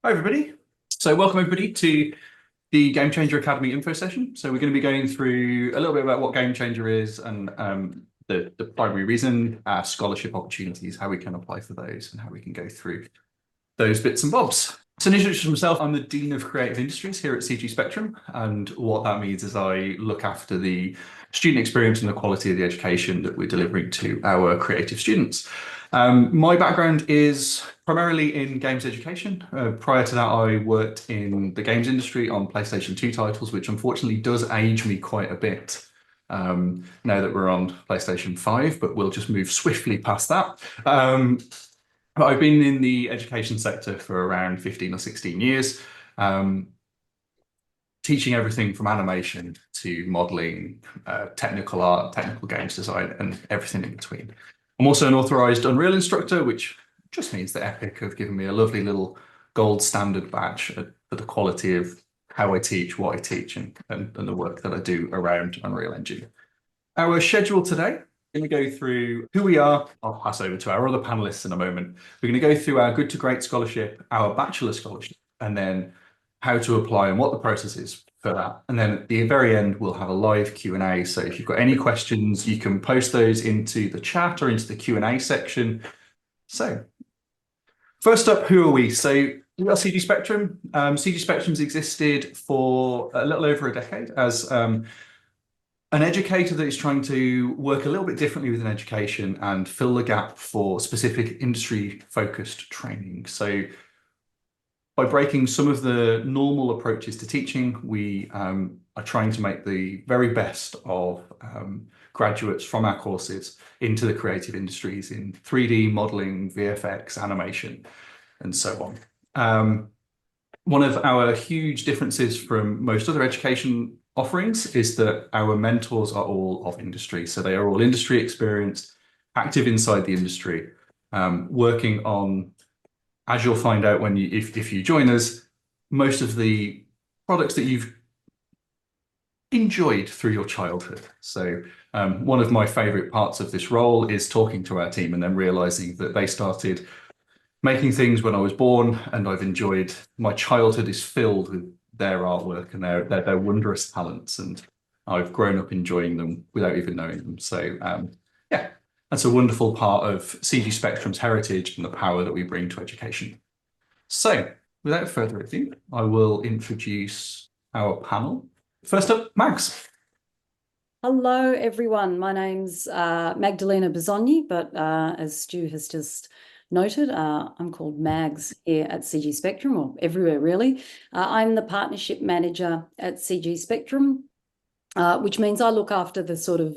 Hi, everybody. So welcome everybody to the GameChanger Academy info session. So we're going to be going through a little bit about what GameChanger is and the primary reason, scholarship opportunities, how we can apply for those and how we can go through those bits and bobs. So an introduction to myself, I'm the Dean of Creative Industries here at CG Spectrum. And what that means is I look after the student experience and the quality of the education that we're delivering to our creative students. My background is primarily in games education. Prior to that, I worked in the games industry on PlayStation 2 titles, which unfortunately does age me quite a bit now that we're on PlayStation 5, but we'll just move swiftly past that. But I've been in the education sector for around 15 or 16 years, teaching everything from animation to modeling, technical art, technical games design, and everything in between. I'm also an authorized Unreal instructor, which just means that Epic have given me a lovely little gold standard badge for the quality of how I teach, what I teach, and the work that I do around Unreal Engine. Our schedule today, we're going to go through who we are. I'll pass over to our other panelists in a moment. We're going to go through our Good to Great scholarship, our Bachelor scholarship, and then how to apply and what the process is for that. And then at the very end, we'll have a live Q&A. So if you've got any questions, you can post those into the chat or into the Q&A section. So first up, who are we? So we are CG Spectrum. CG Spectrum's existed for a little over a decade as an educator that is trying to work a little bit differently within education and fill the gap for specific industry-focused training. So by breaking some of the normal approaches to teaching, we are trying to make the very best of graduates from our courses into the creative industries in 3D modeling, VFX, animation, and so on. One of our huge differences from most other education offerings is that our mentors are all of industry. So they are all industry experienced, active inside the industry, working on, as you'll find out when if you join us, most of the products that you've enjoyed through your childhood. So one of my favorite parts of this role is talking to our team and then realizing that they started making things when I was born, and I've enjoyed, my childhood is filled with their artwork and their wondrous talents, and I've grown up enjoying them without even knowing them. So yeah, that's a wonderful part of CG Spectrum's heritage and the power that we bring to education. So without further ado, I will introduce our panel. First up, Mags. Hello, everyone. My name's Magdalena Bisogni, but as Stu has just noted, I'm called Mags here at CG Spectrum, or everywhere really. I'm the partnership manager at CG Spectrum, which means I look after the sort of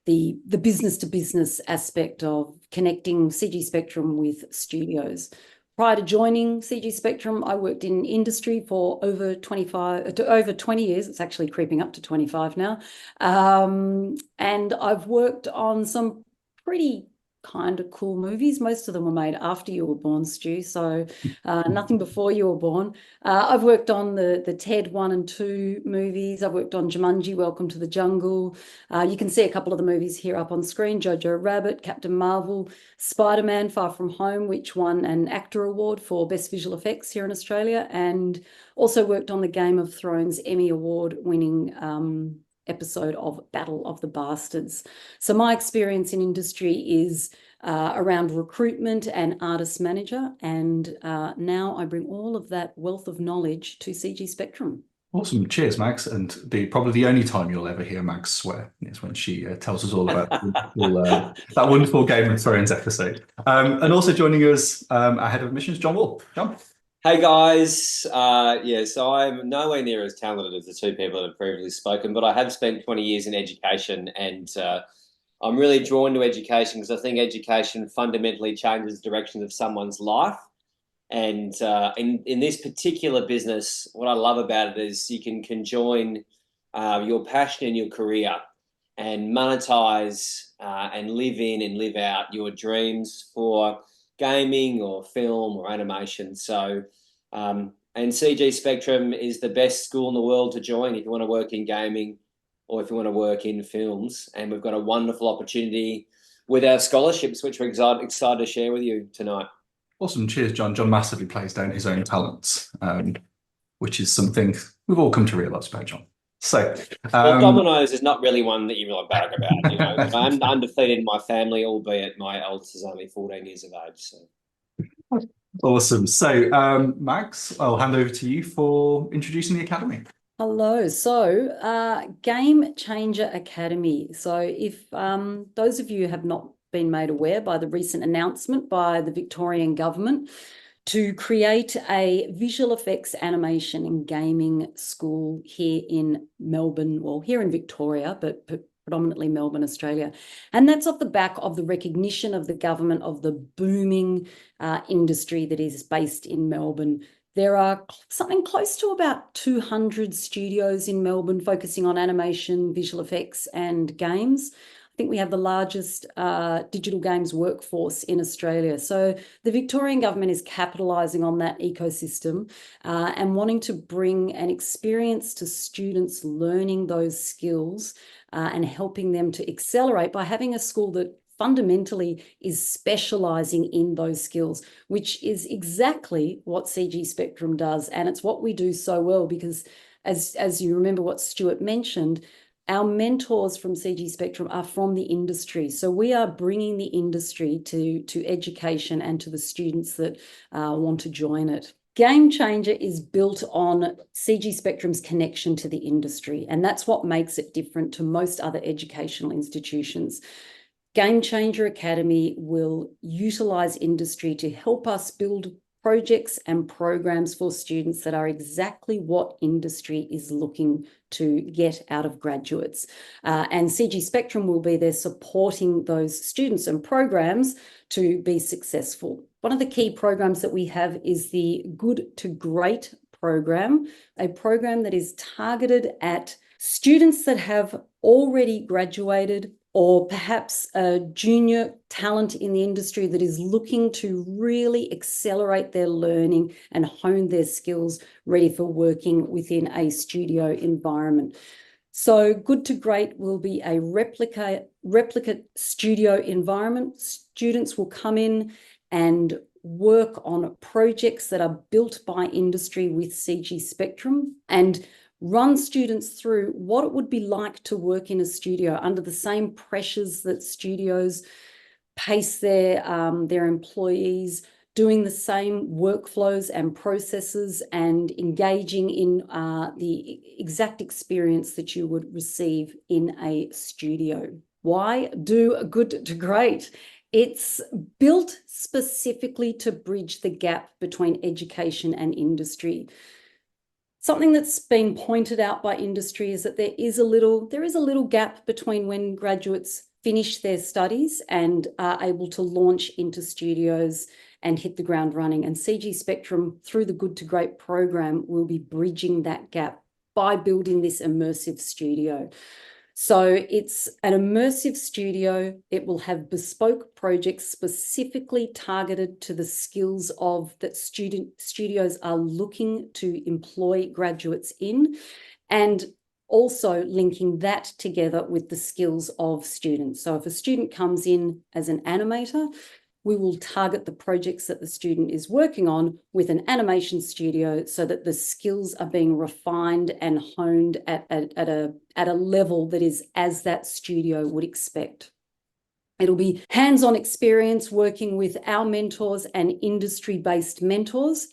the business to business aspect of connecting CG Spectrum with studios. Prior to joining CG Spectrum, I worked in industry for over 20 years. It's actually creeping up to 25 now. And I've worked on some pretty kind of cool movies. Most of them were made after you were born, Stu, so nothing before you were born. I've worked on the Ted 1 and 2 movies. I've worked on Jumanji, Welcome to the Jungle. You can see a couple of the movies here up on screen: Jojo Rabbit, Captain Marvel, Spider-Man Far From Home, which won an actor award for Best Visual Effects here in Australia, and also worked on the Game of Thrones Emmy Award winning episode of Battle of the Bastards. So my experience in industry is around recruitment and artist manager, and now I bring all of that wealth of knowledge to CG Spectrum. Awesome. Cheers, Max. And probably the only time you'll ever hear Max swear is when she tells us all about that wonderful Game of Thrones episode. And also joining us, our head of admissions, John Wall. John. Hey guys, so I'm nowhere near as talented as the two people that have previously spoken, but I have spent 20 years in education, and I'm really drawn to education because I think education fundamentally changes the direction of someone's life. And in this particular business, what I love about it is you can conjoin your passion and your career and monetize and live in and live out your dreams for gaming or film or animation. So, and CG Spectrum is the best school in the world to join if you want to work in gaming or if you want to work in films. And we've got a wonderful opportunity with our scholarships, which we're excited to share with you tonight. Awesome. Cheers, John. John massively plays down his own talents, which is something we've all come to realise about John. So, Well, dominoes is not really one that you really brag about. You know, I'm undefeated in my family, albeit my eldest is only 14 years of age. So. Awesome. So, Max, I'll hand over to you for introducing the Academy. Hello. So, GameChanger Academy. So, if those of you have not been made aware by the recent announcement by the Victorian Government to create a visual effects animation and gaming school here in Melbourne, well, here in Victoria, but predominantly Melbourne, Australia. And that's off the back of the recognition of the government of the booming industry that is based in Melbourne. There are something close to about 200 studios in Melbourne focusing on animation, visual effects, and games. I think we have the largest digital games workforce in Australia. So the Victorian Government is capitalising on that ecosystem and wanting to bring an experience to students learning those skills and helping them to accelerate by having a school that fundamentally is specialising in those skills, which is exactly what CG Spectrum does. And it's what we do so well because as you remember what Stuart mentioned, our mentors from CG Spectrum are from the industry. So we are bringing the industry to education and to the students that want to join it. GameChanger is built on CG Spectrum's connection to the industry, and that's what makes it different to most other educational institutions. GameChanger Academy will utilise industry to help us build projects and programs for students that are exactly what industry is looking to get out of graduates. And CG Spectrum will be there supporting those students and programs to be successful. One of the key programs that we have is the Good to Great program, a program that is targeted at students that have already graduated or perhaps a junior talent in the industry that is looking to really accelerate their learning and hone their skills ready for working within a studio environment. So Good to Great will be a replicate studio environment. Students will come in and work on projects that are built by industry with CG Spectrum and run students through what it would be like to work in a studio under the same pressures that studios pace their employees, doing the same workflows and processes and engaging in the exact experience that you would receive in a studio. Why do a Good to Great? It's built specifically to bridge the gap between education and industry. Something that's been pointed out by industry is that there is a little gap between when graduates finish their studies and are able to launch into studios and hit the ground running. And CG Spectrum, through the Good to Great program, will be bridging that gap by building this immersive studio. So it's an immersive studio. It will have bespoke projects specifically targeted to the skills of that studios are looking to employ graduates in, and also linking that together with the skills of students. So if a student comes in as an animator, we will target the projects that the student is working on with an animation studio so that the skills are being refined and honed at a level that is as that studio would expect. It'll be hands-on experience working with our mentors and industry-based mentors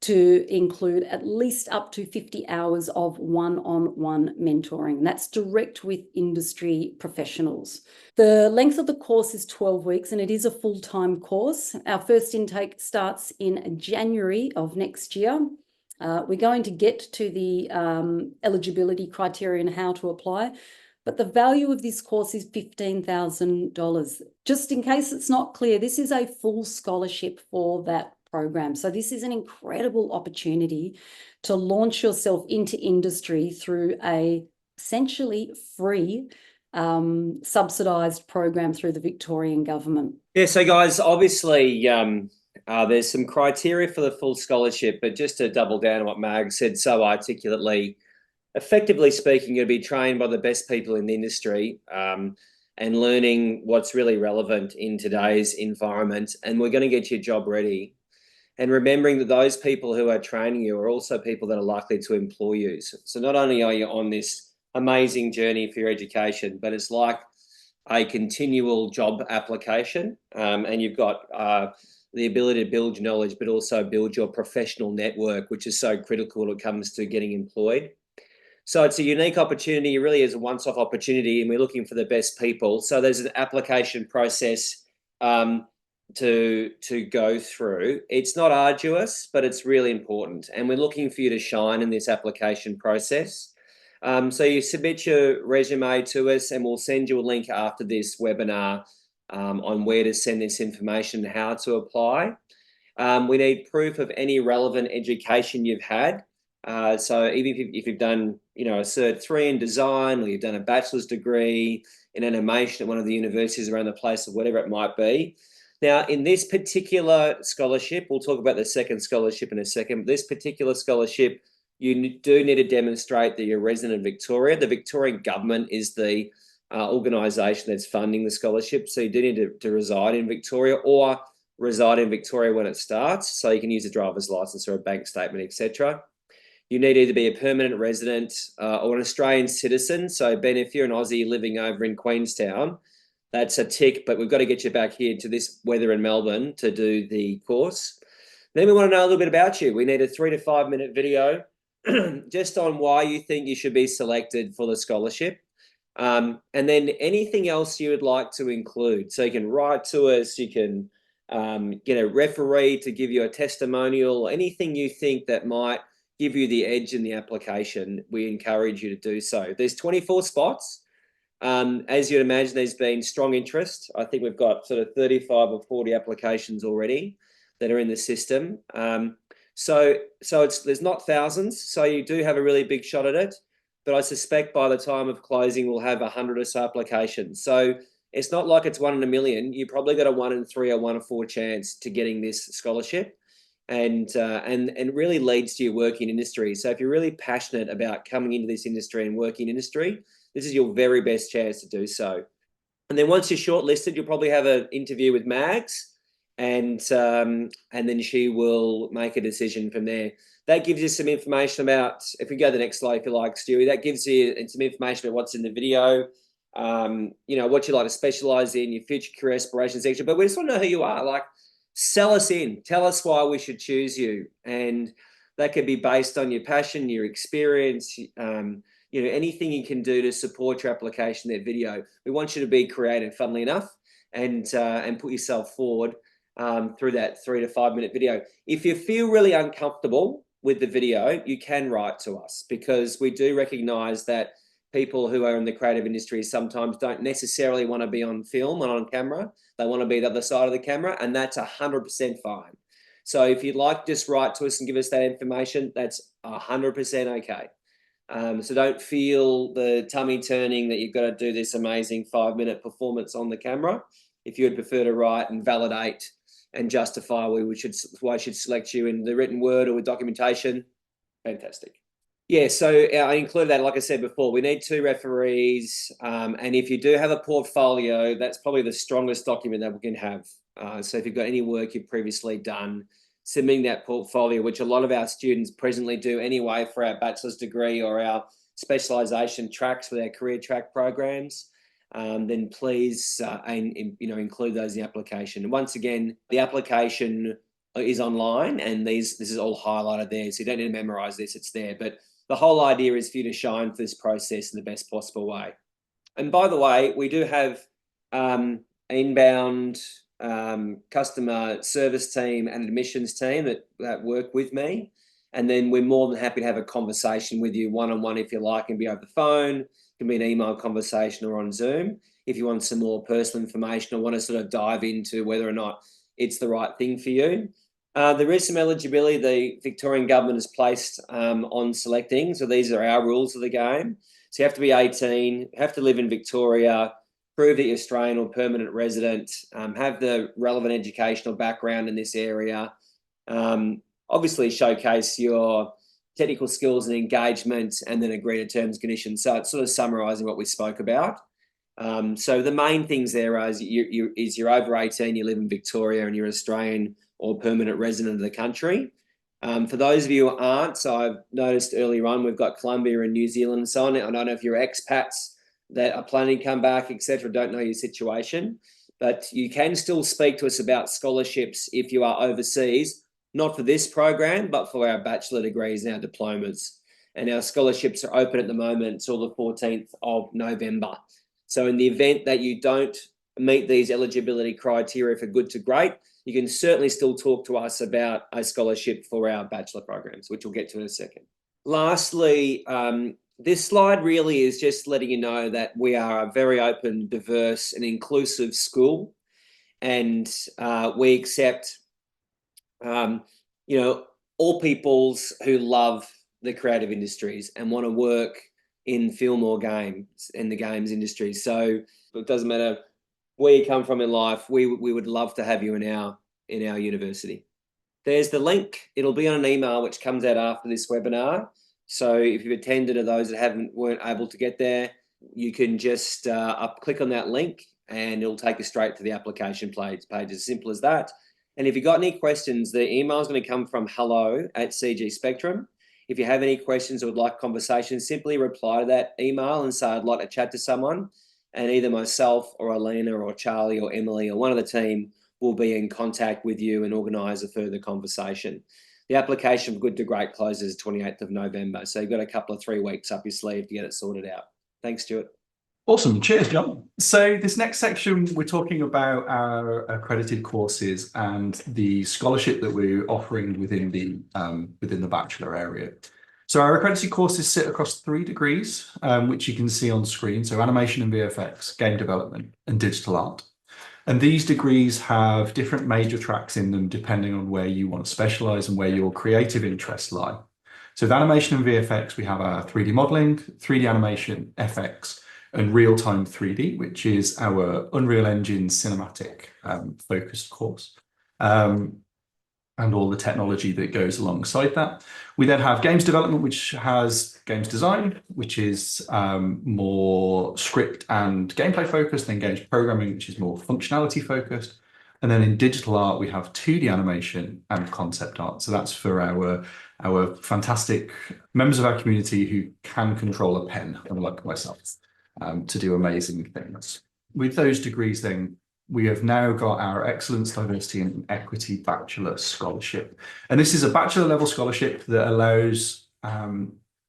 to include at least up to 50 hours of one-on-one mentoring. That's direct with industry professionals. The length of the course is 12 weeks and it is a full-time course. Our first intake starts in January of next year. We're going to get to the eligibility criteria and how to apply, but the value of this course is $15,000. Just in case it's not clear, this is a full scholarship for that program. So this is an incredible opportunity to launch yourself into industry through a essentially free subsidised program through the Victorian Government. Yeah, so guys, obviously there's some criteria for the full scholarship, but just to double down on what Mag said so articulately, effectively speaking, you'll be trained by the best people in the industry and learning what's really relevant in today's environment, and we're going to get your job ready. and remembering that those people who are training you are also people that are likely to employ you. So not only are you on this amazing journey for your education, but it's like a continual job application, and you've got the ability to build your knowledge, but also build your professional network, which is so critical when it comes to getting employed. So it's a unique opportunity. It really is a once-off opportunity, and we're looking for the best people. So there's an application process to go through. It's not arduous, but it's really important, and we're looking for you to shine in this application process. So you submit your resume to us, and we'll send you a link after this webinar on where to send this information and how to apply. We need proof of any relevant education you've had. So even if you've done, a Cert 3 in design, or you've done a bachelor's degree in animation at one of the universities around the place, or whatever it might be. Now, in this particular scholarship, we'll talk about the second scholarship in a second, but this particular scholarship, you do need to demonstrate that you're a resident of Victoria. The Victorian Government is the organisation that's funding the scholarship. So you do need to reside in Victoria, or reside in Victoria when it starts. So you can use a driver's licence or a bank statement, etc. You need either be a permanent resident or an Australian citizen. So Ben, if you're an Aussie living over in Queenstown, that's a tick, but we've got to get you back here to this weather in Melbourne to do the course. Then we want to know a little bit about you. We need a 3 to 5 minute video just on why you think you should be selected for the scholarship. And then anything else you would like to include. So you can write to us, you can get a referee to give you a testimonial, anything you think that might give you the edge in the application. We encourage you to do so. There's 24 spots. As you'd imagine, there's been strong interest. I think we've got sort of 35 or 40 applications already that are in the system. So there's not thousands, so you do have a really big shot at it. But I suspect by the time of closing, we'll have 100 or so applications. So it's not like it's 1 in a million. You probably got a 1 in 3 or 1 in 4 chance to getting this scholarship, and really leads to your working industry. So if you're really passionate about coming into this industry and working industry, this is your very best chance to do so. And then once you're shortlisted, you'll probably have an interview with Mags, and then she will make a decision from there. That gives you some information about, if we go to the next slide, if you like, Stuart, that gives you some information about what's in the video, what you like to specialise in, your future career aspirations, etc. But we just want to know who you are. Like, sell us in. Tell us why we should choose you. And that could be based on your passion, your experience, anything you can do to support your application, that video. We want you to be creative, funnily enough, and put yourself forward through that 3 to 5 minute video. If you feel really uncomfortable with the video, you can write to us, because we do recognise that people who are in the creative industry sometimes don't necessarily want to be on film and on camera. They want to be the other side of the camera, and that's 100% fine. So if you'd like, just write to us and give us that information. That's 100% okay. So don't feel the tummy turning that you've got to do this amazing 5 minute performance on the camera. If you would prefer to write and validate and justify why I should select you in the written word or with documentation, fantastic. Yeah, so I included that, like I said before, we need 2 referees. And if you do have a portfolio, that's probably the strongest document that we can have. So if you've got any work you've previously done, submitting that portfolio, which a lot of our students presently do anyway for our bachelor's degree or our specialisation tracks with our career track programs, then please include those in the application. And once again, the application is online, and this is all highlighted there, so you don't need to memorise this, it's there. But the whole idea is for you to shine for this process in the best possible way. And by the way, we do have inbound customer service team and admissions team that work with me. And then we're more than happy to have a conversation with you one-on-one if you like, and be over the phone. It can be an email conversation or on Zoom if you want some more personal information or want to sort of dive into whether or not it's the right thing for you. There is some eligibility the Victorian Government has placed on selecting. So these are our rules of the game. So you have to be 18, have to live in Victoria, prove that you're Australian or permanent resident, have the relevant educational background in this area, obviously showcase your technical skills and engagement, and then agree to terms and conditions. So it's sort of summarising what we spoke about. So the main things there is you're over 18, you live in Victoria, and you're Australian or permanent resident of the country. For those of you who aren't, so I've noticed earlier on, we've got Colombia and New Zealand and so on. I don't know if you're expats that are planning to come back, etc. Don't know your situation, but you can still speak to us about scholarships if you are overseas, not for this program, but for our bachelor degrees and our diplomas. And our scholarships are open at the moment until the 14th of November. So in the event that you don't meet these eligibility criteria for good to great, you can certainly still talk to us about a scholarship for our bachelor programs, which we'll get to in a second. Lastly, this slide really is just letting you know that we are a very open, diverse and inclusive school. And we accept, all peoples who love the creative industries and want to work in film or games, in the games industry. So it doesn't matter where you come from in life, we would love to have you in our university. There's the link. It'll be on an email which comes out after this webinar. So if you've attended or those that weren't able to get there, you can just click on that link and it'll take you straight to the application page, as simple as that. And if you've got any questions, the email is going to come from hello@CG Spectrum. If you have any questions or would like conversation, simply reply to that email and say, I'd like to chat to someone. And either myself or Alina or Charlie or Emily or one of the team will be in contact with you and organise a further conversation. The application for Good to Great closes 28th of November. So you've got a couple of 3 weeks up your sleeve to get it sorted out. Thanks, Stuart. Awesome. Cheers, John. So this next section, we're talking about our accredited courses and the scholarship that we're offering within the Bachelor area. So our accredited courses sit across 3 degrees, which you can see on screen. So animation and VFX, game development, and digital art. And these degrees have different major tracks in them, depending on where you want to specialize and where your creative interests lie. So with animation and VFX, we have our 3D modeling, 3D animation, FX, and real-time 3D, which is our Unreal Engine cinematic focused course. And all the technology that goes alongside that. We then have games development, which has games design, which is more script and gameplay focused, then games programming, which is more functionality focused. And then in digital art, we have 2D animation and concept art. So that's for our fantastic members of our community who can control a pen, unlike myself, to do amazing things. With those degrees then, we have now got our Excellence, Diversity and Equity Bachelor Scholarship. And this is a bachelor level scholarship that allows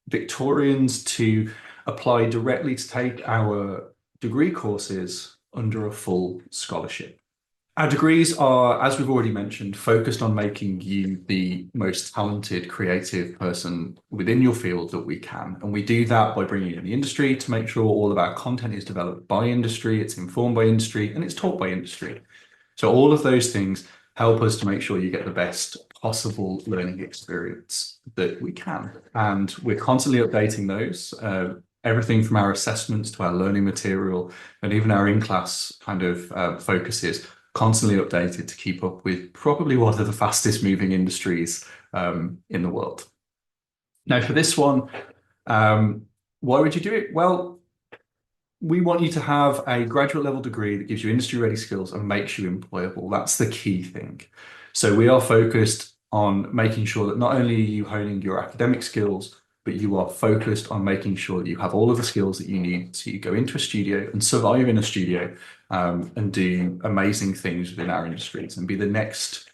Victorians to apply directly to take our degree courses under a full scholarship. Our degrees are, as we've already mentioned, focused on making you the most talented, creative person within your field that we can. And we do that by bringing in the industry to make sure all of our content is developed by industry, it's informed by industry, and it's taught by industry. So all of those things help us to make sure you get the best possible learning experience that we can. And we're constantly updating those. Everything from our assessments to our learning material and even our in-class kind of focuses constantly updated to keep up with probably one of the fastest moving industries in the world. Now for this one, why would you do it? Well, we want you to have a graduate level degree that gives you industry ready skills and makes you employable. That's the key thing. So we are focused on making sure that not only are you honing your academic skills, but you are focused on making sure that you have all of the skills that you need to go into a studio and survive in a studio and do amazing things within our industries and be the next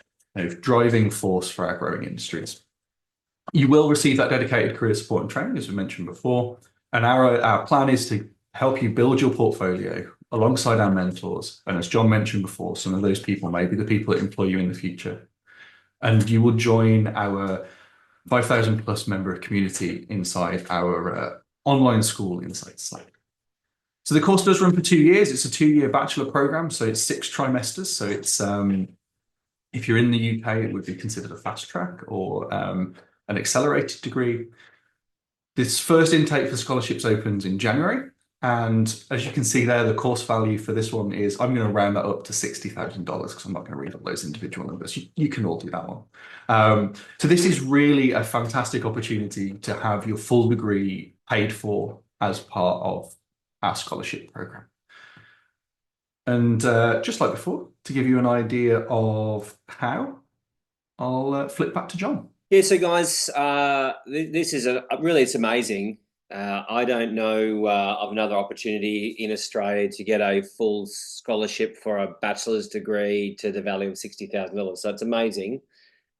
driving force for our growing industries. You will receive that dedicated career support and training, as we mentioned before. And our plan is to help you build your portfolio alongside our mentors. And as John mentioned before, some of those people may be the people that employ you in the future. And you will join our 5,000 plus member community inside our online school inside Slack. So the course does run for 2 years. It's a 2-year bachelor program, so it's 6 trimesters. So it's if you're in the UK, it would be considered a fast track or an accelerated degree. This first intake for scholarships opens in January. And as you can see there, the course value for this one is, I'm going to round that up to $60,000 because I'm not going to read all those individual numbers. You can all do that one. So this is really a fantastic opportunity to have your full degree paid for as part of our scholarship program. And just like before, to give you an idea of how, I'll flip back to John. Yeah, so guys, this is it's amazing. I don't know of another opportunity in Australia to get a full scholarship for a bachelor's degree to the value of $60,000. So it's amazing.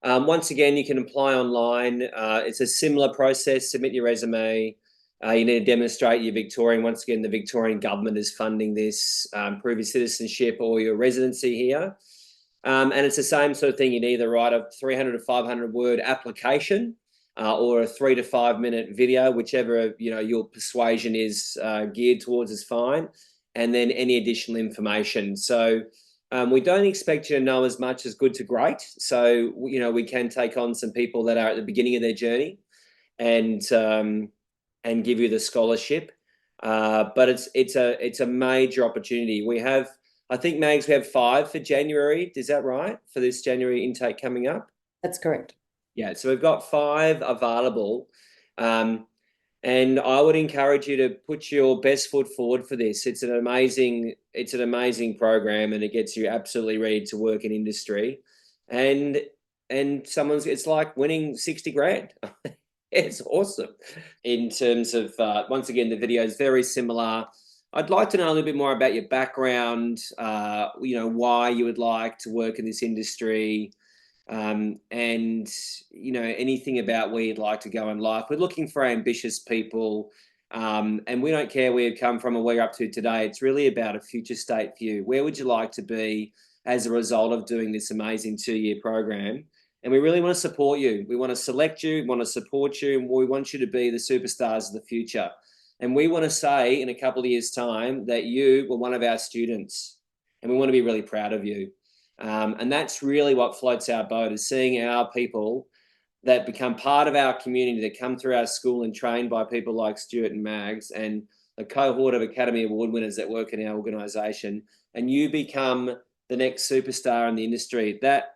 Once again, you can apply online. It's a similar process. Submit your resume. You need to demonstrate you're Victorian. Once again, the Victorian Government is funding this. Prove your citizenship or your residency here. And it's the same sort of thing. You'd either write a 300 to 500 word application or a 3 to 5 minute video, whichever your persuasion is geared towards is fine. And then any additional information. So we don't expect you to know as much as good to great. So we can take on some people that are at the beginning of their journey and give you the scholarship. But it's a major opportunity. We have, I think, Mags, we have 5 for January. Is that right? For this January intake coming up? That's correct. Yeah, so we've got 5 available. And I would encourage you to put your best foot forward for this. It's an amazing program, and it gets you absolutely ready to work in industry. And it's like winning 60 grand. It's awesome. In terms of, once again, the video is very similar. I'd like to know a little bit more about your background, why you would like to work in this industry, and anything about where you'd like to go in life. We're looking for ambitious people, and we don't care where you've come from or where you're up to today. It's really about a future state view. Where would you like to be as a result of doing this amazing 2-year program? And we really want to support you. We want to select you, we want to support you, and we want you to be the superstars of the future. And we want to say in a couple of years' time that you were one of our students, and we want to be really proud of you. And that's really what floats our boat, is seeing our people that become part of our community, that come through our school and trained by people like Stuart and Mags and a cohort of Academy Award winners that work in our organisation, and you become the next superstar in the industry. That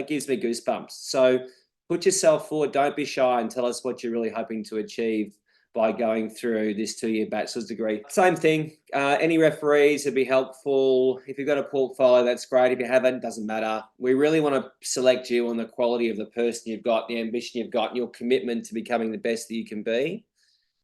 gives me goosebumps. So put yourself forward. Don't be shy, and tell us what you're really hoping to achieve by going through this 2-year bachelor's degree. Same thing. Any referees would be helpful. If you've got a portfolio, that's great. If you haven't, doesn't matter. We really want to select you on the quality of the person you've got, the ambition you've got, and your commitment to becoming the best that you can be.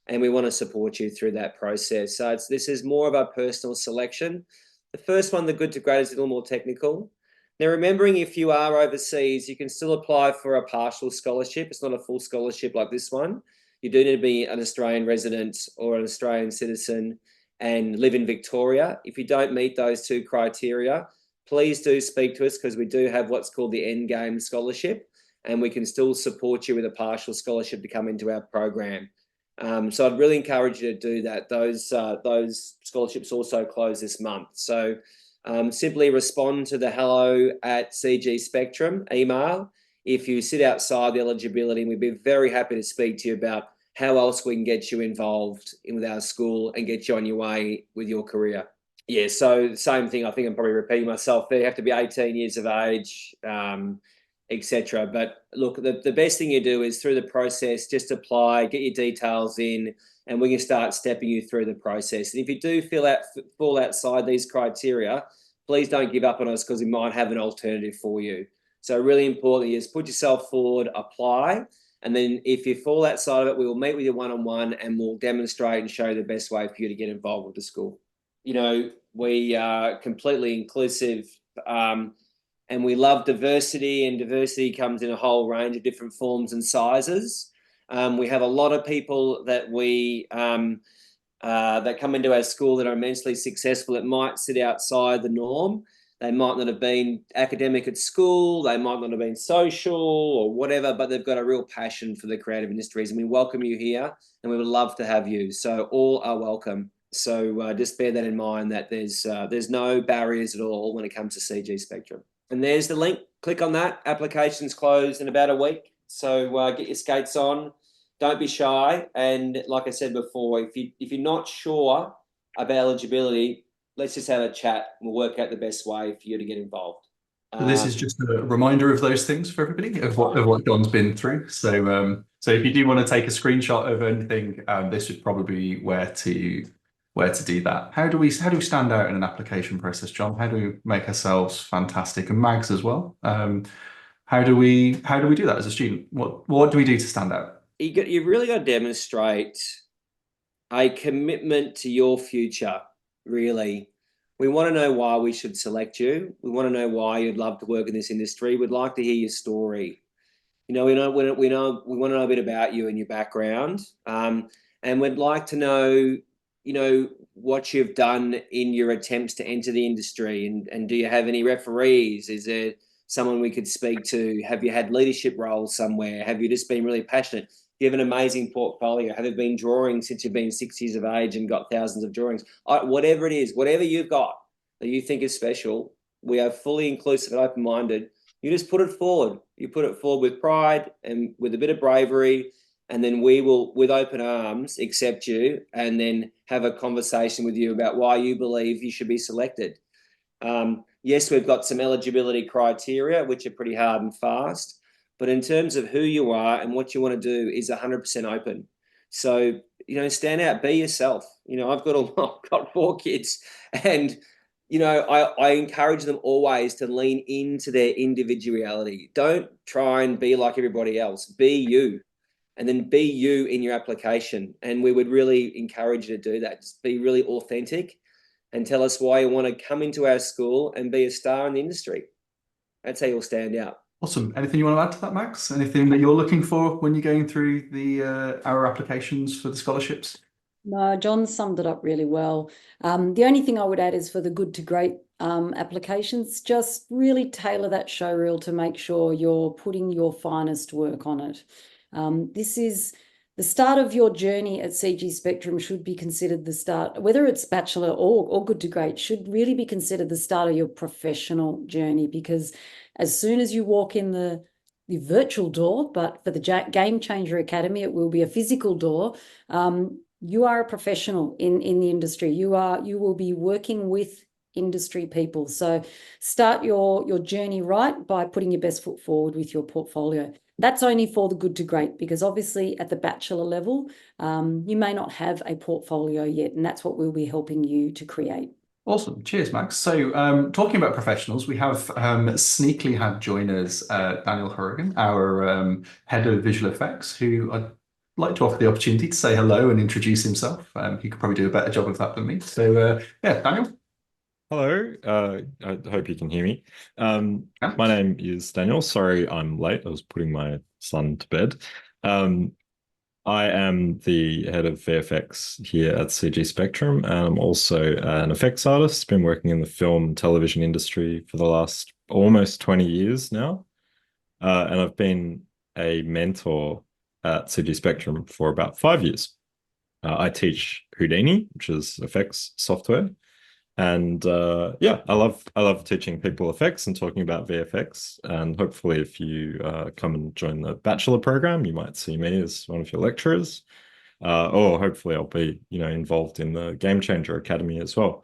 And we want to support you through that process. So this is more of a personal selection. The first one, the good to great, is a little more technical. Now, remembering if you are overseas, you can still apply for a partial scholarship. It's not a full scholarship like this one. You do need to be an Australian resident or an Australian citizen and live in Victoria. If you don't meet those 2 criteria, please do speak to us, because we do have what's called the Endgame Scholarship, and we can still support you with a partial scholarship to come into our program. So I'd really encourage you to do that. Those scholarships also close this month. So simply respond to the hello@CG Spectrum email if you sit outside the eligibility, and we'd be very happy to speak to you about how else we can get you involved with our school and get you on your way with your career. Yeah, so same thing. I think I'm probably repeating myself there. You have to be 18 years of age, etc. But look, the best thing you do is through the process, just apply, get your details in, and we can start stepping you through the process. And if you do fall outside these criteria, please don't give up on us, because we might have an alternative for you. So really importantly is put yourself forward, apply, and then if you fall outside of it, we will meet with you one-on-one, and we'll demonstrate and show you the best way for you to get involved with the school. We are completely inclusive, and we love diversity, and diversity comes in a whole range of different forms and sizes. We have a lot of people that that come into our school that are immensely successful. It might sit outside the norm. They might not have been academic at school, they might not have been social or whatever, but they've got a real passion for the creative industries, and we welcome you here, and we would love to have you. So all are welcome. So just bear that in mind, that there's no barriers at all when it comes to CG Spectrum. And there's the link. Click on that. Applications close in about a week. So get your skates on. Don't be shy. And like I said before, if you're not sure about eligibility, let's just have a chat. We'll work out the best way for you to get involved. So this is just a reminder of those things for everybody, of what John's been through. So if you do want to take a screenshot of anything, this would probably be where to do that. How do we stand out in an application process, John? How do we make ourselves fantastic, and Mags as well? How How do we do that as a student? What do we do to stand out? You've really got to demonstrate a commitment to your future, really. We want to know why we should select you. We want to know why you'd love to work in this industry. We'd like to hear your story. We want to know a bit about you and your background, and we'd like to know, what you've done in your attempts to enter the industry, and do you have any referees? Is there someone we could speak to? Have you had leadership roles somewhere? Have you just been really passionate? Do you have an amazing portfolio? Have you been drawing since you've been 6 years of age and got thousands of drawings? Whatever it is, whatever you've got that you think is special, we are fully inclusive and open-minded. You just put it forward. You put it forward with pride and with a bit of bravery, and then we will, with open arms, accept you and then have a conversation with you about why you believe you should be selected. Yes, we've got some eligibility criteria, which are pretty hard and fast, but in terms of who you are and what you want to do is 100% open. So, stand out, be yourself. I've got 4 kids, and I encourage them always to lean into their individuality. Don't try and be like everybody else. Be you, and then be you in your application. And we would really encourage you to do that. Just be really authentic and tell us why you want to come into our school and be a star in the industry. That's how you'll stand out. Awesome. Anything you want to add to that, Max? Anything that you're looking for when you're going through our applications for the scholarships? No, John summed it up really well. The only thing I would add is for the good to great applications, just really tailor that show reel to make sure you're putting your finest work on it. This is the start of your journey at CG Spectrum should be considered the start, whether it's Bachelor or good to great, should really be considered the start of your professional journey, because as soon as you walk in the virtual door, but for the GameChanger Academy, it will be a physical door. You are a professional in the industry. You will be working with industry people. So start your journey right by putting your best foot forward with your portfolio. That's only for the good to great, because obviously at the Bachelor level, you may not have a portfolio yet, and that's what we'll be helping you to create. Awesome. Cheers, Max. So talking about professionals, we have sneakily had join us Daniel Hourigan, our head of visual effects, who I'd like to offer the opportunity to say hello and introduce himself. He could probably do a better job of that than me. So yeah, Daniel. Hello, I hope you can hear me. My name is Daniel. Sorry, I'm late. I was putting my son to bed. I am the head of VFX here at CG Spectrum, and I'm also an effects artist. Been working in the film and television industry for the last almost 20 years now. And I've been a mentor at CG Spectrum for about 5 years. I teach Houdini, which is effects software. And yeah, I love teaching people effects and talking about VFX. And hopefully, if you come and join the Bachelor program, you might see me as one of your lecturers. Or hopefully, I'll be involved in the GameChanger Academy as well.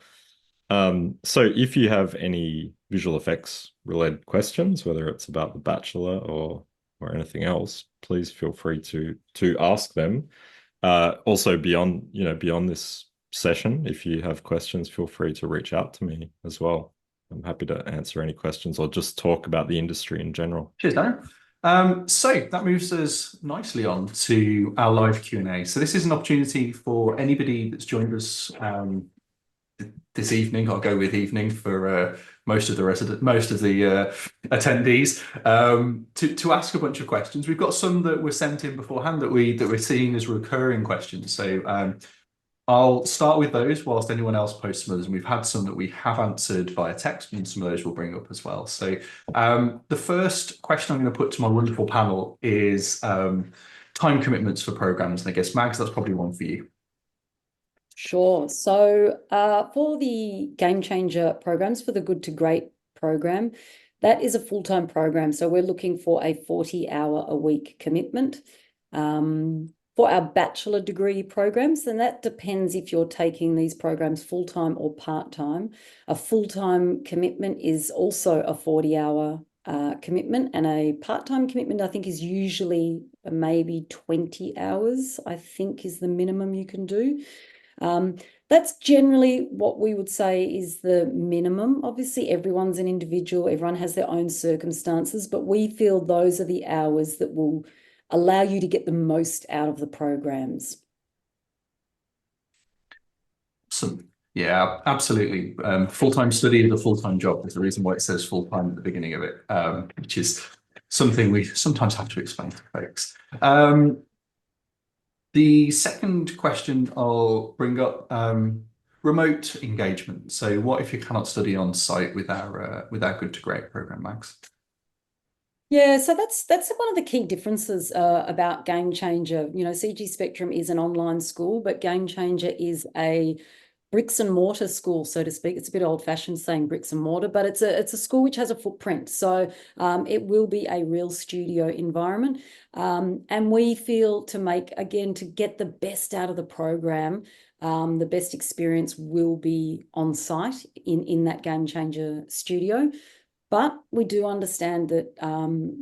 So if you have any visual effects related questions, whether it's about the Bachelor or anything else, please feel free to ask them. Also beyond this session, if you have questions, feel free to reach out to me as well. I'm happy to answer any questions or just talk about the industry in general. Cheers, Darren. So that moves us nicely on to our live Q&A. So this is an opportunity for anybody that's joined us this evening. I'll go with evening for most of the attendees to ask a bunch of questions. We've got some that were sent in beforehand that we're seeing as recurring questions. So I'll start with those whilst anyone else posts some others. And we've had some that we have answered via text, and some of those we'll bring up as well. So the first question I'm going to put to my wonderful panel is time commitments for programs. And I guess, Mags, that's probably one for you. Sure. So for the Game Changer programs, for the Good to Great program, that is a full-time program. So we're looking for a 40-hour-a-week commitment. For our bachelor degree programs, and that depends if you're taking these programs full-time or part-time. A full-time commitment is also a 40-hour commitment, and a part-time commitment, I think, is usually maybe 20 hours, I think is the minimum you can do. That's generally what we would say is the minimum. Obviously, everyone's an individual, everyone has their own circumstances, but we feel those are the hours that will allow you to get the most out of the programs. Awesome. Yeah, absolutely. Full-time study is a full-time job. There's a reason why it says full-time at the beginning of it, which is something we sometimes have to explain to folks. The second question I'll bring up, remote engagement. So what if you cannot study on site with our Good to Great program, Max? Yeah, so that's one of the key differences about GameChanger. You know, CG Spectrum is an online school, but GameChanger is a bricks and mortar school, so to speak. It's a bit old-fashioned saying bricks and mortar, but it's a school which has a footprint. So it will be a real studio environment. And we feel to get the best out of the program, the best experience will be on site in that GameChanger studio. But we do understand that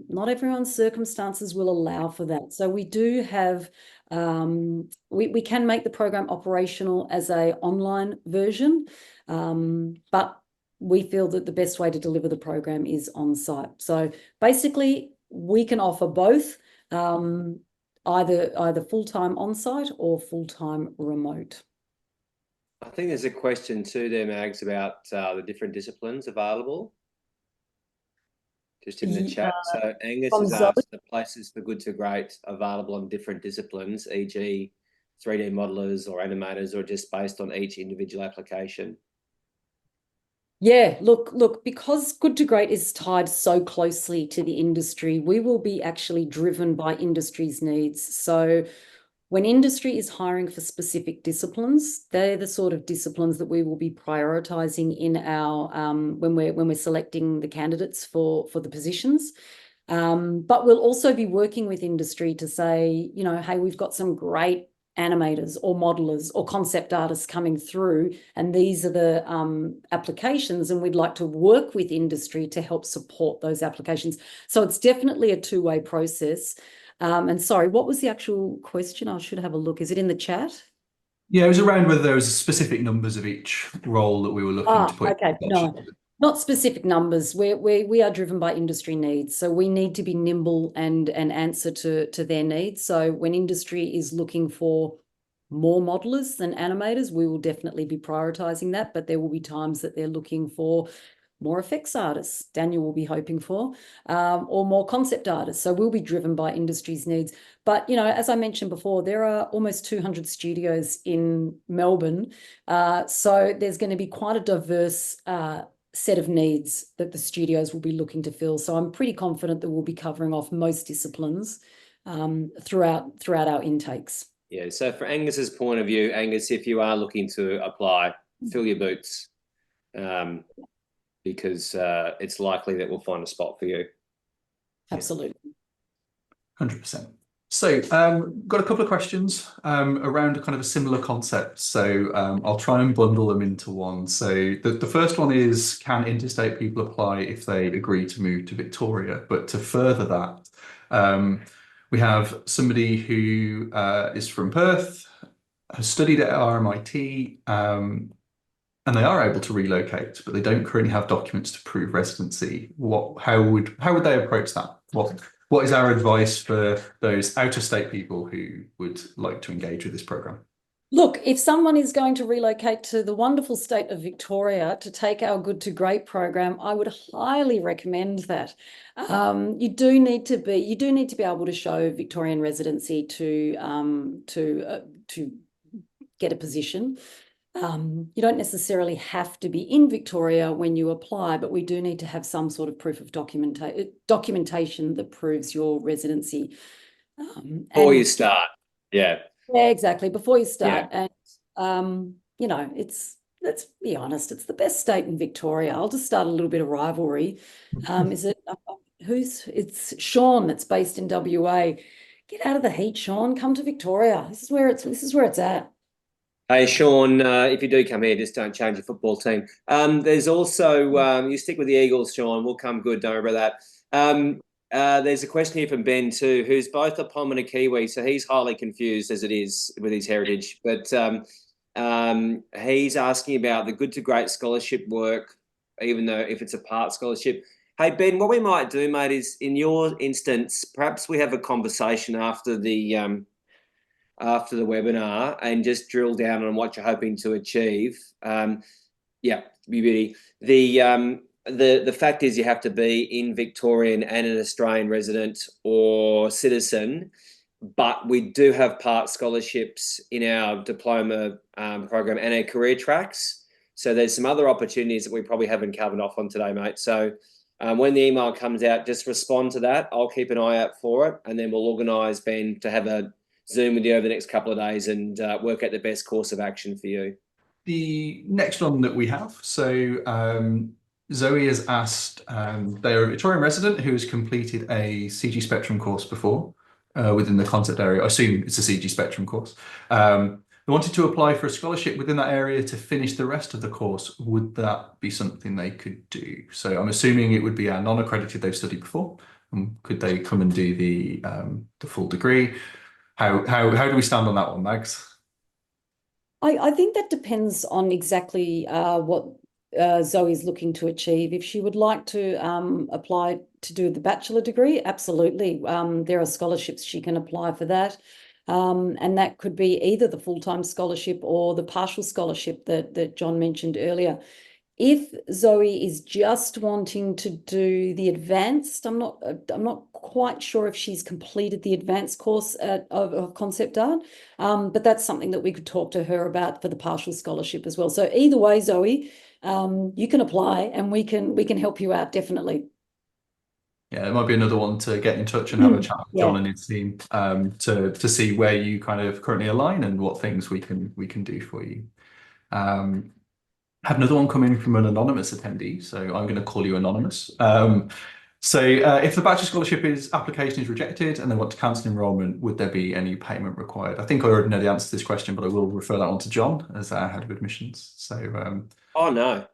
not everyone's circumstances will allow for that. So we do have, we can make the program operational as an online version, but we feel that the best way to deliver the program is on site. So basically, we can offer both, either full-time on site or full-time remote. I think there's a question too there, Mags, about the different disciplines available. Just in the chat. So Angus has asked the places for Good to Great available on different disciplines, e.g. 3D modelers or animators, or just based on each individual application? Yeah, look, because Good to Great is tied so closely to the industry, we will be actually driven by industry's needs. So when industry is hiring for specific disciplines, they're the sort of disciplines that we will be prioritizing in our when we're selecting the candidates for the positions. But we'll also be working with industry to say, you know, hey, we've got some great animators or modelers or concept artists coming through, and these are the applications, and we'd like to work with industry to help support those applications. So it's definitely a two-way process. And sorry, what was the actual question? I should have a look. Is it in the chat? Yeah, it was around whether there was specific numbers of each role that we were looking to put. Okay, no, not specific numbers. We are driven by industry needs, so we need to be nimble and answer to their needs. So when industry is looking for more modelers than animators, we will definitely be prioritizing that. But there will be times that they're looking for more effects artists, Daniel will be hoping for, or more concept artists. So we'll be driven by industry's needs. But, you know, as I mentioned before, there are almost 200 studios in Melbourne. So there's going to be quite a diverse set of needs that the studios will be looking to fill. So I'm pretty confident that we'll be covering off most disciplines throughout our intakes. Yeah, so for Angus's point of view, Angus, if you are looking to apply, fill your boots. Because it's likely that we'll find a spot for you. Absolutely. 100%. So got a couple of questions around a kind of a similar concept. So I'll try and bundle them into one. So the first one is, can interstate people apply if they agree to move to Victoria? But to further that, we have somebody who is from Perth, has studied at RMIT, and they are able to relocate, but they don't currently have documents to prove residency. How would they approach that? What is our advice for those out-of-state people who would like to engage with this program? Look, if someone is going to relocate to the wonderful state of Victoria to take our Good to Great program, I would highly recommend that. You do need to be able to show Victorian residency to get a position. You don't necessarily have to be in Victoria when you apply, but we do need to have some sort of proof of documentation that proves your residency. Before you start, yeah. Yeah, exactly. Before you start. Yeah. And, you know, let's be honest, it's the best state in Victoria. I'll just start a little bit of rivalry. It's Sean that's based in WA. Get out of the heat, Sean. Come to Victoria. This is where it's at. Hey, Sean, if you do come here, just don't change your football team. There's also, you stick with the Eagles, Sean. We'll come good. Don't worry about that. There's a question here from Ben too, who's both a Pom and a Kiwi, so he's highly confused as it is with his heritage. But He's asking about the Good to Great scholarship work, even though if it's a part scholarship. Hey, Ben, what we might do, mate, is in your instance, perhaps we have a conversation after the webinar and just drill down on what you're hoping to achieve. Yeah, beauty. The fact is you have to be in Victorian and an Australian resident or citizen, but we do have part scholarships in our diploma program and our career tracks. So there's some other opportunities that we probably haven't covered off on today, mate. So when the email comes out, just respond to that. I'll keep an eye out for it, and then we'll organise, Ben, to have a Zoom with you over the next couple of days and work out the best course of action for you. The next one that we have, so Zoe has asked, they're a Victorian resident who has completed a CG Spectrum course before within the concept area. I assume it's a CG Spectrum course. They wanted to apply for a scholarship within that area to finish the rest of the course. Would that be something they could do? So I'm assuming it would be a non-accredited they've studied before. Could they come and do the full degree? How do we stand on that one, Mags? I think that depends on exactly what Zoe's looking to achieve. If she would like to apply to do the Bachelor degree, absolutely. There are scholarships she can apply for that. And that could be either the full-time scholarship or the partial scholarship that John mentioned earlier. If Zoe is just wanting to do the advanced, I'm not quite sure if she's completed the advanced course of concept art, but that's something that we could talk to her about for the partial scholarship as well. So either way, Zoe, you can apply and we can help you out, definitely. Yeah, it might be another one to get in touch and have a chat with John and his team to see where you kind of currently align and what things we can do for you. Have another one come in from an anonymous attendee, so I'm going to call you anonymous. So if the Bachelor Scholarship application is rejected and they want to cancel enrolment, would there be any payment required? I think I already know the answer to this question, but I will refer that on to John as our head of admissions. So oh no.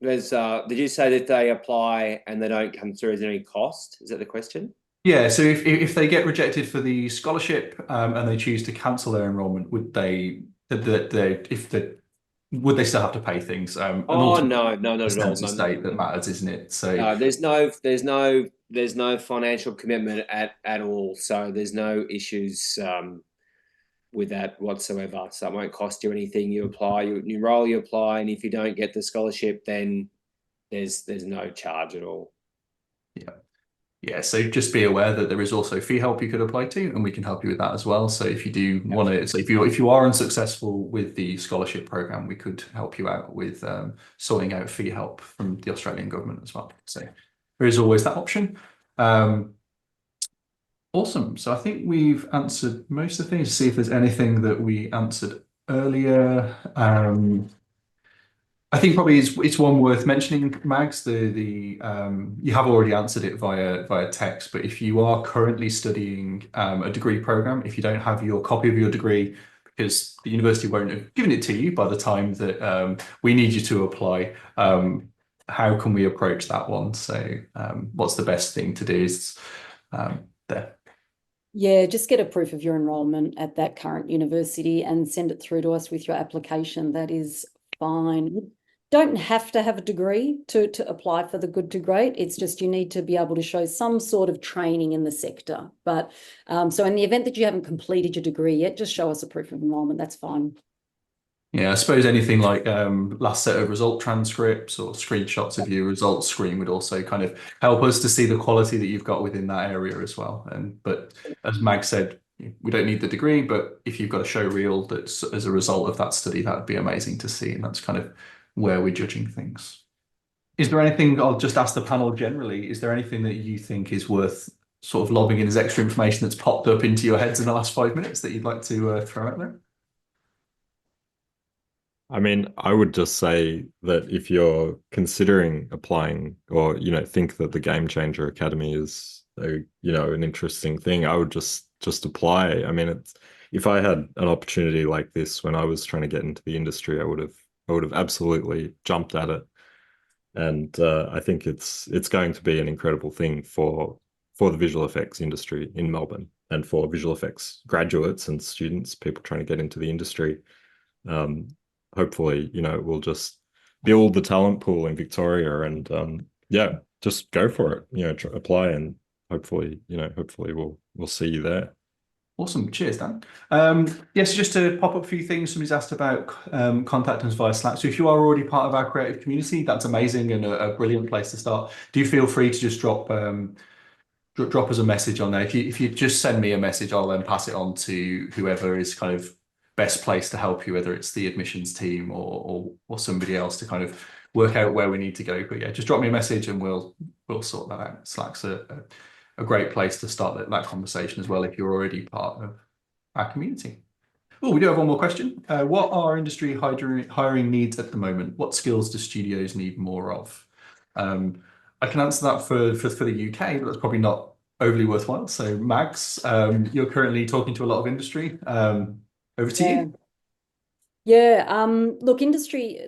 Did you say that they apply and they don't come through? Is there any cost? Is that the question? Yeah, so if they get rejected for the scholarship and they choose to cancel their enrolment, would they still have to pay things? Oh no, not at all. State that matters, isn't it? So no, there's no financial commitment at all. So there's no issues with that whatsoever. So it won't cost you anything. You apply, you enroll, you apply, and if you don't get the scholarship, then there's no charge at all. Yeah, so just be aware that there is also fee help you could apply to, and we can help you with that as well. So if you do want to, so if you are unsuccessful with the scholarship program, we could help you out with sorting out fee help from the Australian government as well. So there is always that option. Awesome. So I think we've answered most of the things. See if there's anything that we answered earlier. I think probably it's one worth mentioning, Mags. You have already answered it via text, but if you are currently studying a degree program, if you don't have your copy of your degree, because the university won't have given it to you by the time that we need you to apply, how can we approach that one? So what's the best thing to do is there. Yeah, just get a proof of your enrolment at that current university and send it through to us with your application. That is fine. You don't have to have a degree to apply for the Good to Great. It's just you need to be able to show some sort of training in the sector. But so in the event that you haven't completed your degree yet, just show us a proof of enrolment. That's fine. Yeah, I suppose anything like last set of result transcripts or screenshots of your results screen would also kind of help us to see the quality that you've got within that area as well. But as Mag said, we don't need the degree, but if you've got a show reel that's as a result of that study, that would be amazing to see. And that's kind of where we're judging things. Is there anything, I'll just ask the panel generally, is there anything that you think is worth sort of lobbing in as extra information that's popped up into your heads in the last 5 minutes that you'd like to throw out there? I mean, I would just say that if you're considering applying or, think that the GameChanger Academy is, an interesting thing, I would just apply. I mean, if I had an opportunity like this when I was trying to get into the industry, I would have absolutely jumped at it. And I think it's going to be an incredible thing for the visual effects industry in Melbourne. and for visual effects graduates and students, people trying to get into the industry. Hopefully, we'll just build the talent pool in Victoria and yeah, just go for it. Apply and hopefully we'll see you there. Awesome. Cheers, Dan. Yes, just to pop up a few things. Somebody's asked about contact us via Slack. So if you are already part of our creative community, that's amazing and a brilliant place to start. Do feel free to just drop us a message on there. If you just send me a message, I'll then pass it on to whoever is kind of best placed to help you, whether it's the admissions team or somebody else to kind of work out where we need to go. But yeah, just drop me a message and we'll sort that out. Slack's a great place to start that conversation as well if you're already part of our community. Oh, we do have one more question. What are industry hiring needs at the moment? What skills do studios need more of? I can answer that for the UK, but that's probably not overly worthwhile. So Mags, you're currently talking to a lot of industry. Over to you. Yeah, look, industry,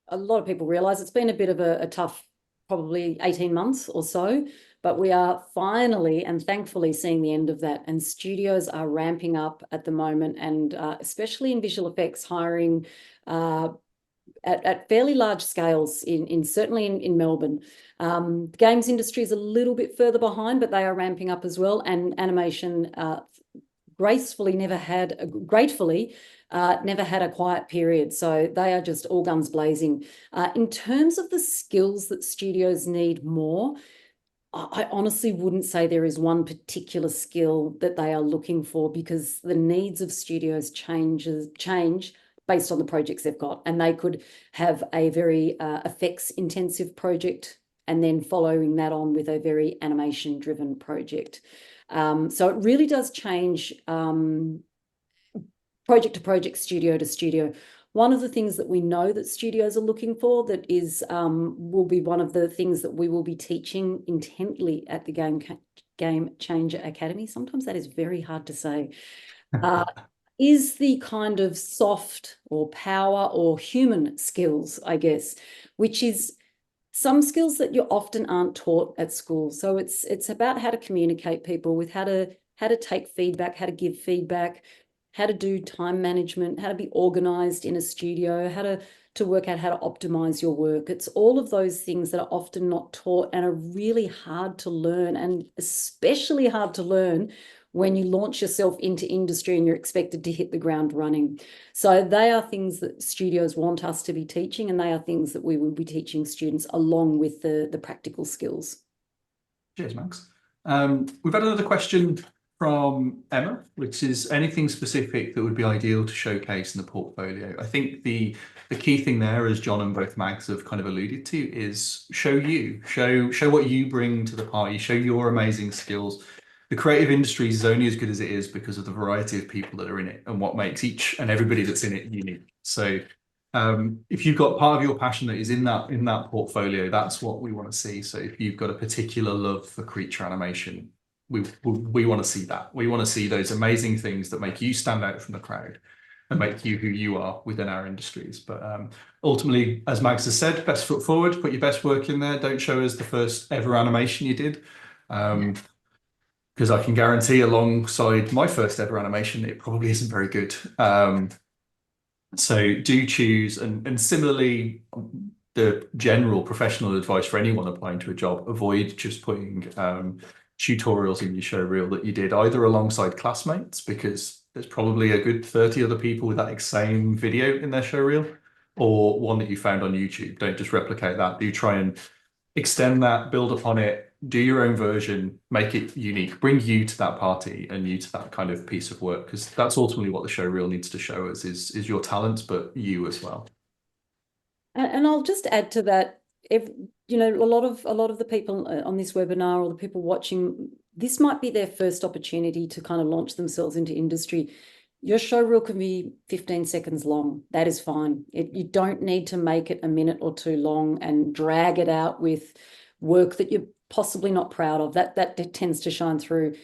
a lot of people realise it's been a bit of a tough, probably 18 months or so, but we are finally and thankfully seeing the end of that. And studios are ramping up at the moment, and especially in visual effects, hiring at fairly large scales certainly in Melbourne. The games industry is a little bit further behind, but they are ramping up as well. And animation gratefully never had a quiet period. So they are just all guns blazing. In terms of the skills that studios need more, I honestly wouldn't say there is one particular skill that they are looking for, because the needs of studios change based on the projects they've got. And they could have a very effects intensive project and then following that on with a very animation driven project. So it really does change project to project, studio to studio. One of the things that we know that studios are looking for that is will be one of the things that we will be teaching intently at the GameChanger Academy. Sometimes that is very hard to say. Is the kind of soft or power or human skills, I guess, which is some skills that you often aren't taught at school. So it's about how to communicate people with, how to take feedback, how to give feedback, how to do time management, how to be organized in a studio, how to work out how to optimize your work. It's all of those things that are often not taught and are really hard to learn, and especially hard to learn when you launch yourself into industry and you're expected to hit the ground running. So they are things that studios want us to be teaching, and they are things that we will be teaching students along with the practical skills. Cheers, Max. We've had another question from Emma, which is anything specific that would be ideal to showcase in the portfolio. I think the key thing there, as John and both Mags have kind of alluded to, is show what you bring to the party, show your amazing skills. The creative industry is only as good as it is because of the variety of people that are in it and what makes each and everybody that's in it unique. So if you've got part of your passion that is in that portfolio, that's what we want to see. So if you've got a particular love for creature animation, we want to see that. We want to see those amazing things that make you stand out from the crowd and make you who you are within our industries. But ultimately, as Mags has said, best foot forward, put your best work in there. Don't show us the first ever animation you did. Because I can guarantee alongside my first ever animation, it probably isn't very good. So do choose, and similarly, the general professional advice for anyone applying to a job, avoid just putting tutorials in your show reel that you did either alongside classmates, because there's probably a good 30 other people with that same video in their show reel, or one that you found on YouTube. Don't just replicate that. Do try and extend that, build upon it, do your own version, make it unique, bring you to that party and you to that kind of piece of work, because that's ultimately what the show reel needs to show us is your talents, but you as well. And I'll just add to that, if a lot of the people on this webinar or the people watching, this might be their first opportunity to kind of launch themselves into industry. Your show reel can be 15 seconds long. That is fine. You don't need to make it a minute or two long and drag it out with work that you're possibly not proud of. That tends to shine through.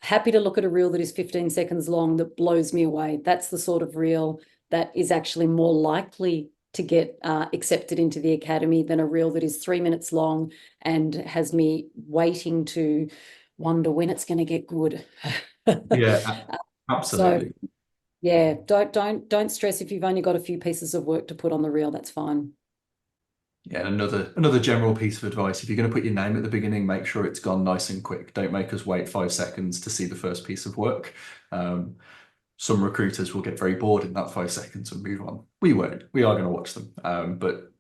Happy to look at a reel that is 15 seconds long that blows me away. That's the sort of reel that is actually more likely to get accepted into the academy than a reel that is 3 minutes long and has me waiting to wonder when it's going to get good. Yeah, absolutely. So yeah, don't stress if you've only got a few pieces of work to put on the reel. That's fine. Yeah, and another general piece of advice: if you're going to put your name at the beginning, make sure it's gone nice and quick. Don't make us wait 5 seconds to see the first piece of work. Some recruiters will get very bored in that 5 seconds and move on. We won't. We are going to watch them, but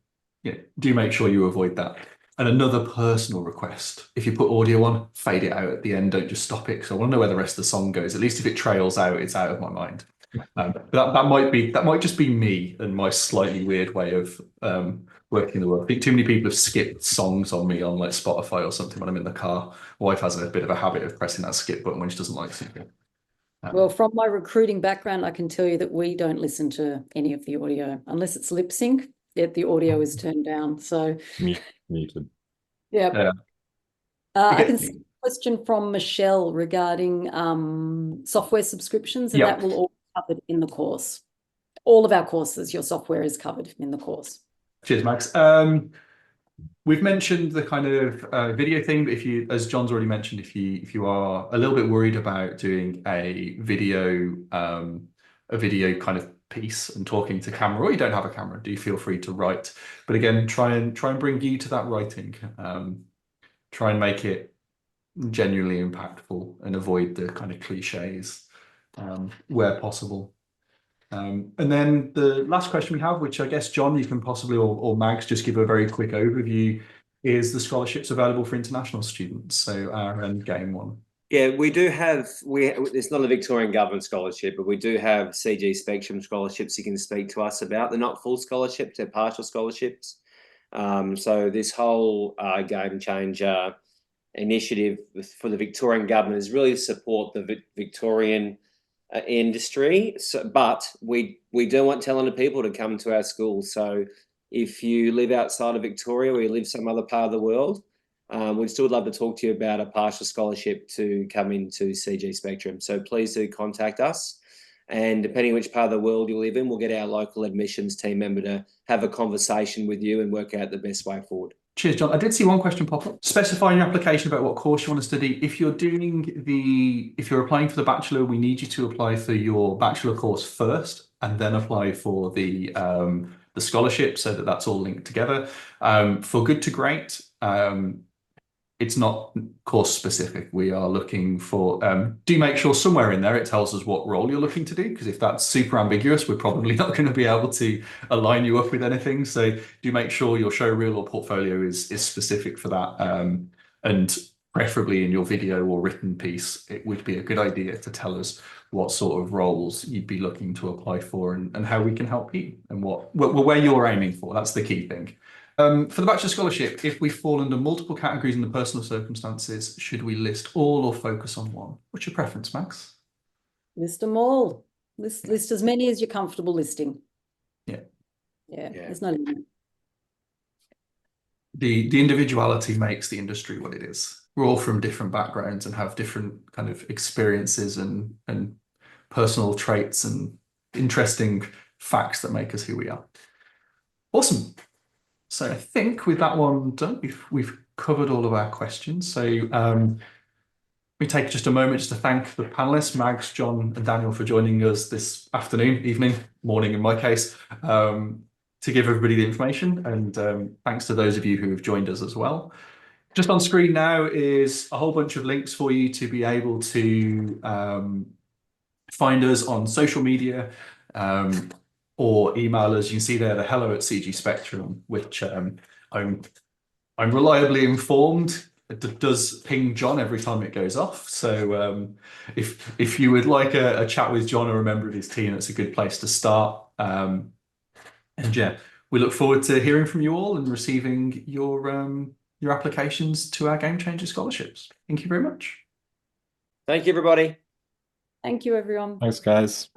yeah, do make sure you avoid that. And another personal request: if you put audio on, fade it out at the end. Don't just stop it, because I want to know where the rest of the song goes. At least if it trails out, it's out of my mind. That might just be me and my slightly weird way of working the world. I think too many people have skipped songs on me on like Spotify or something when I'm in the car. My wife has a bit of a habit of pressing that skip button when she doesn't like something. Well, from my recruiting background, I can tell you that we don't listen to any of the audio unless it's lip sync. Yet the audio is turned down. So Muted. yeah. I can see a question from Michelle regarding software subscriptions, and that will all be covered in the course. All of our courses, your software is covered in the course. Cheers, Max. We've mentioned the kind of video thing, but as John's already mentioned, if you are a little bit worried about doing a video kind of piece and talking to camera, or you don't have a camera, do feel free to write. But again, try and bring you to that writing. Try and make it genuinely impactful and avoid the kind of cliches where possible. And then the last question we have, which I guess, John, you can possibly, or Mags, just give a very quick overview, is the scholarships available for international students? So our end game one. Yeah, we do have, it's not a Victorian Government scholarship, but we do have CG Spectrum scholarships you can speak to us about. They're not full scholarships, they're partial scholarships. So this whole GameChanger initiative for the Victorian Government is really to support the Victorian industry, but we don't want talented people to come to our school. So if you live outside of Victoria or you live some other part of the world, we'd still love to talk to you about a partial scholarship to come into CG Spectrum. So please do contact us, and depending which part of the world you live in, we'll get our local admissions team member to have a conversation with you and work out the best way forward. Cheers, John. I did see one question pop up. Specify in your application about what course you want to study. If you're applying for the Bachelor, we need you to apply for your Bachelor course first and then apply for the scholarship, so that's all linked together. For Good to Great, it's not course specific. We are looking for, do make sure somewhere in there it tells us what role you're looking to do, because if that's super ambiguous, we're probably not going to be able to align you up with anything. So do make sure your show reel or portfolio is specific for that. And preferably in your video or written piece, it would be a good idea to tell us what sort of roles you'd be looking to apply for and how we can help you and where you're aiming for. That's the key thing. For the Bachelor Scholarship, if we fall under multiple categories in the personal circumstances, should we list all or focus on one? What's your preference, Max? List them all. List as many as you're comfortable listing. Yeah. There's no limit. The individuality makes the industry what it is. We're all from different backgrounds and have different kind of experiences and personal traits and interesting facts that make us who we are. Awesome. So I think with that one done, we've covered all of our questions. So we take just a moment just to thank the panelists, Mags, John and Daniel, for joining us this afternoon, evening, morning in my case, to give everybody the information. And thanks to those of you who have joined us as well. Just on screen now is a whole bunch of links for you to be able to find us on social media, or email us. You can see there the hello@CG Spectrum, which I'm reliably informed it does ping John every time it goes off. So if you would like a chat with John or a member of his team, it's a good place to start. And yeah, we look forward to hearing from you all and receiving your applications to our GameChanger scholarships. Thank you very much. Thank you, everybody. Thank you, everyone. Thanks, guys.